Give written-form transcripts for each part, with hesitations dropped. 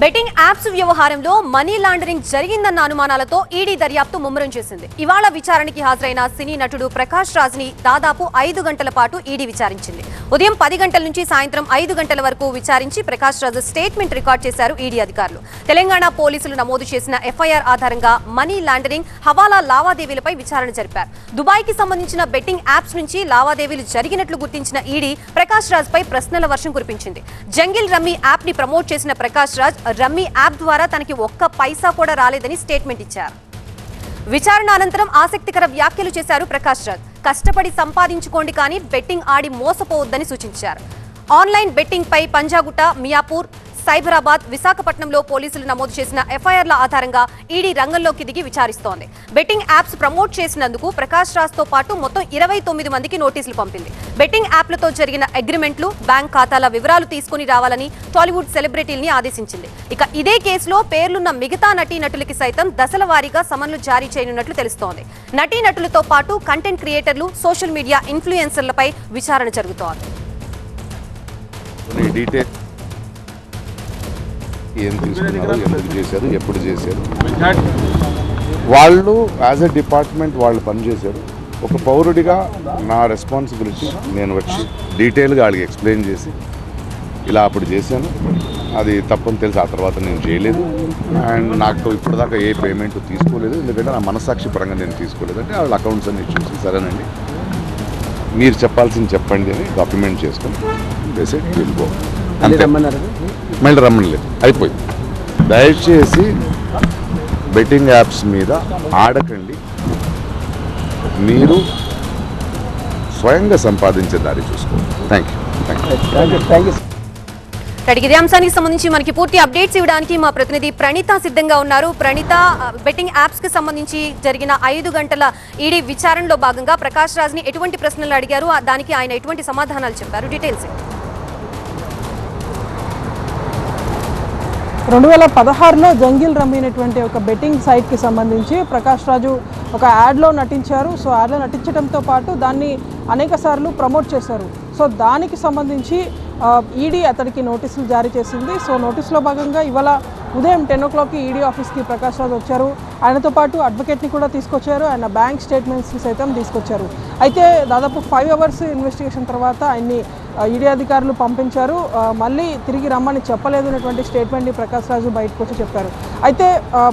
Betting apps వ్యవహారంలో money laundering జరిగిందన్న అనుమానాలతో ED దర్యాప్తు ముమ్మరం చేసింది. ఇవాళ విచారణకి హాజరైన సినీ నటుడు ప్రకాష్ రాజ్ ని దాదాపు 5 గంటల పాటు ఈడీ విచారించింది. ఉదయం 10 గంటల నుంచి సాయంత్రం 5 గంటల వరకు విచారించి ప్రకాష్ రాజ్ స్టేట్మెంట్ రికార్డ్ చేశారు ఈడీ అధికారులు. తెలంగాణ పోలీసులు నమోదు చేసిన ఎఫ్ఐఆర్ ఆధారంగా మనీ లాండరింగ్, హవాలా లావాదేవీలపై విచారణ జరిపారు. దుబాయ్ కి సంబంధించిన బెట్టింగ్ యాప్స్ నుంచి లావాదేవీలు జరిగినట్లు గుర్తించిన ఈడీ ప్రకాష్ రాజ్ పై ప్రశ్నల వర్షం కురిపించింది. జంగిల్ రమ్మీ యాప్ ని ప్రమోట్ చేసిన ప్రకాష్ రాజ్ రమ్మీ యాప్ ద్వారా తనకి ఒక్క పైసా కూడా రాలేదని స్టేట్మెంట్ ఇచ్చారు. విచారణ అనంతరం ఆసక్తికర వ్యాఖ్యలు చేశారు ప్రకాష్ రాజ్. కష్టపడి సంపాదించుకోండి కానీ బెట్టింగ్ ఆడి మోసపోవద్దని సూచించారు. ఆన్లైన్ బెట్టింగ్ పై పంజాగుట్ట, మియాపూర్, సైబరాబాద్, విశాఖపట్నంలో పోలీసులు నమోదు చేసిన ఎఫ్ఐఆర్ల ఆధారంగా ఈడీ రంగంలోకి దిగి విచారిస్తోంది. బెట్టింగ్ యాప్స్ ప్రమోట్ చేసినందుకు ప్రకాష్ రాజ్ తో పాటు మొత్తం 29 మందికి నోటీసులు పంపింది. బెట్టింగ్ యాప్లతో జరిగిన అగ్రిమెంట్లు, బ్యాంక్ ఖాతాల వివరాలు తీసుకుని రావాలని టాలీవుడ్ సెలబ్రిటీల్ని ఆదేశించింది. ఇక ఇదే కేసులో పేర్లున్న మిగతా నటీనటులకి సైతం దశల వారీగా సమన్లు జారీ చేయనున్నట్లు తెలుస్తోంది. నటీనటులతో పాటు కంటెంట్ క్రియేటర్లు, సోషల్ మీడియా ఇన్ఫ్లుయెన్సర్లపై విచారణ జరుగుతోంది. ఏం తీసుకున్నారు, ఎందుకు చేశారు, ఎప్పుడు చేశారు, వాళ్ళు యాజ్ ఎ డిపార్ట్మెంట్ వాళ్ళు పనిచేశారు. ఒక పౌరుడిగా నా రెస్పాన్సిబిలిటీ నేను వచ్చి డీటెయిల్గా వాళ్ళకి ఎక్స్ప్లెయిన్ చేసి ఇలా అప్పుడు చేశాను, అది తప్పని తెలిసి ఆ తర్వాత నేను చేయలేదు, అండ్ నాకు ఇప్పటిదాకా ఏ పేమెంట్ తీసుకోలేదు, ఎందుకంటే నా మనస్సాక్షి పరంగా నేను తీసుకోలేదు అంటే వాళ్ళ అకౌంట్స్ అన్ని చూసి సరేనండి మీరు చెప్పాల్సింది చెప్పండి అని డాక్యుమెంట్ చేసుకొని వేసే వెళ్ళిపో అంతే. మళ్ళీ రమ్మలేదు, అయిపోయింది. దయచేసి బెట్టింగ్ యాప్స్ మీద ఆడకండి, మీరు స్వయంగా సంపాదించే దారి చూసుకోండి. Thank you. ఇదే అంశానికి సంబంధించి మనకి పూర్తి అప్డేట్స్ ఇవ్వడానికి మా ప్రతినిధి ప్రణీత సిద్ధంగా ఉన్నారు. ప్రణీత, బెట్టింగ్ యాప్స్ కి సంబంధించి జరిగిన 5 గంటల ఈడీ విచారణలో భాగంగా ప్రకాష్ రాజ్ ని ఎటువంటి ప్రశ్నలు అడిగారు, దానికి ఆయన ఎటువంటి సమాధానాలు చెప్పారు, డీటెయిల్స్ 2016లో జంగిల్ రమ్మీ అనేటువంటి ఒక బెట్టింగ్ సైట్కి సంబంధించి ప్రకాష్ రాజు ఒక యాడ్లో నటించారు. సో యాడ్లో నటించడంతో పాటు దాన్ని అనేక సార్లు ప్రమోట్ చేశారు. సో దానికి సంబంధించి ఈడీ అతడికి నోటీసులు జారీ చేసింది. సో నోటీసులో భాగంగా ఇవాళ ఉదయం 10 o'clockకి ఈడీ ఆఫీస్కి ప్రకాష్ రాజ్ వచ్చారు. ఆయనతో పాటు అడ్వకేట్ని కూడా తీసుకొచ్చారు, ఆయన బ్యాంక్ స్టేట్మెంట్స్ని సైతం తీసుకొచ్చారు. అయితే దాదాపు 5 hours ఇన్వెస్టిగేషన్ తర్వాత ఆయన్ని ఈడీ అధికారులు పంపించారు. మళ్ళీ తిరిగి రమ్మని చెప్పలేదు అనేటువంటి స్టేట్మెంట్ని ప్రకాష్ రాజు బయటకు వచ్చి చెప్పారు. అయితే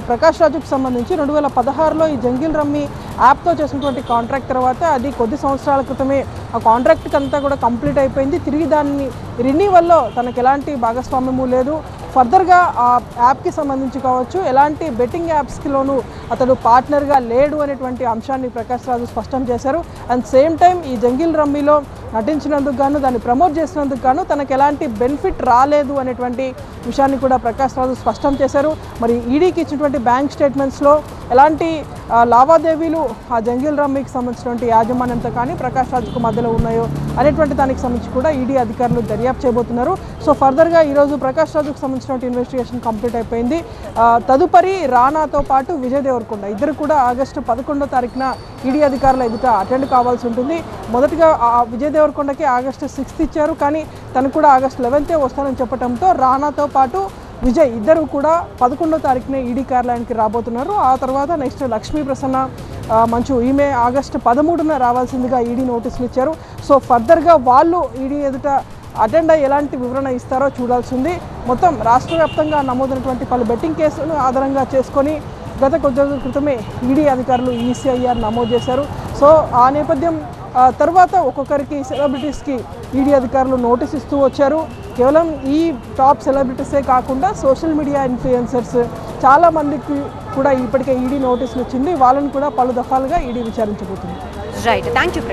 ప్రకాష్ రాజుకు సంబంధించి 2016లో ఈ జంగిల్ రమ్మీ యాప్తో చేసినటువంటి కాంట్రాక్ట్ తర్వాత అది కొద్ది సంవత్సరాల క్రితమే ఆ కాంట్రాక్ట్కి అంతా కూడా కంప్లీట్ అయిపోయింది. తిరిగి దాన్ని రిన్యూవల్లో తనకు ఎలాంటి భాగస్వామ్యము లేదు. ఫర్దర్గా ఆ యాప్కి సంబంధించి కావచ్చు, ఎలాంటి బెట్టింగ్ యాప్స్కిలోనూ అతడు పార్ట్నర్గా లేడు అనేటువంటి అంశాన్ని ప్రకాష్ రాజు స్పష్టం చేశారు. అండ్ సేమ్ టైం ఈ జంగిల్ రమ్మీలో నటించినందుకు గాను, దాన్ని ప్రమోట్ చేసినందుకు గాను తనకు ఎలాంటి బెనిఫిట్ రాలేదు అనేటువంటి విషయాన్ని కూడా ప్రకాష్ రాజు స్పష్టం చేశారు. మరి ఈడీకి ఇచ్చినటువంటి బ్యాంక్ స్టేట్మెంట్స్లో ఎలాంటి లావాదేవీలు ఆ జంగిల్ రమ్మీకి సంబంధించినటువంటి యాజమాన్యంతో కానీ ప్రకాష్ రాజుకు మధ్యలో ఉన్నాయో అనేటువంటి దానికి సంబంధించి కూడా ఈడీ అధికారులు దర్యాప్తు చేయబోతున్నారు. సో ఫర్దర్గా ఈరోజు ప్రకాష్ రాజుకు సంబంధించినటువంటి ఇన్వెస్టిగేషన్ కంప్లీట్ అయిపోయింది. తదుపరి రానాతో పాటు విజయ్ దేవరకొండ ఇద్దరు కూడా ఆగస్టు 11వ తారీఖున ఈడీ అధికారుల ఎదుట అటెండ్ కావాల్సి ఉంటుంది. మొదటగా విజయ్ దేవరకొండకి ఆగస్టు 6th ఇచ్చారు, కానీ తను కూడా ఆగస్టు 11th వస్తానని చెప్పడంతో రానాతో పాటు విజయ్ ఇద్దరు కూడా 11వ తారీఖున ఈడీ కార్యాలయానికి రాబోతున్నారు. ఆ తర్వాత నెక్స్ట్ లక్ష్మీ ప్రసన్న మంచు ఈమె ఆగస్టు 13న రావాల్సిందిగా ఈడీ నోటీసులు ఇచ్చారు. సో ఫర్దర్గా వాళ్ళు ఈడీ ఎదుట అటెండ్ అయ్యి ఎలాంటి వివరణ ఇస్తారో చూడాల్సింది. మొత్తం రాష్ట్ర వ్యాప్తంగా నమోదైనటువంటి పలు బెట్టింగ్ కేసులను ఆధారంగా చేసుకొని గత కొద్ది రోజుల క్రితమే ఈడీ అధికారులు ఈసీఐఆర్ నమోదు చేశారు. సో ఆ నేపథ్యం తర్వాత ఒక్కొక్కరికి సెలబ్రిటీస్కి ఈడీ అధికారులు నోటీస్ ఇస్తూ వచ్చారు. కేవలం ఈ టాప్ సెలబ్రిటీసే కాకుండా సోషల్ మీడియా ఇన్ఫ్లుయెన్సర్స్ చాలామందికి కూడా ఇప్పటికే ఈడీ నోటీసులు వచ్చింది. వాళ్ళని కూడా పలు దఫాలుగా ఈడీ విచారించబోతుంది. Right, thank you.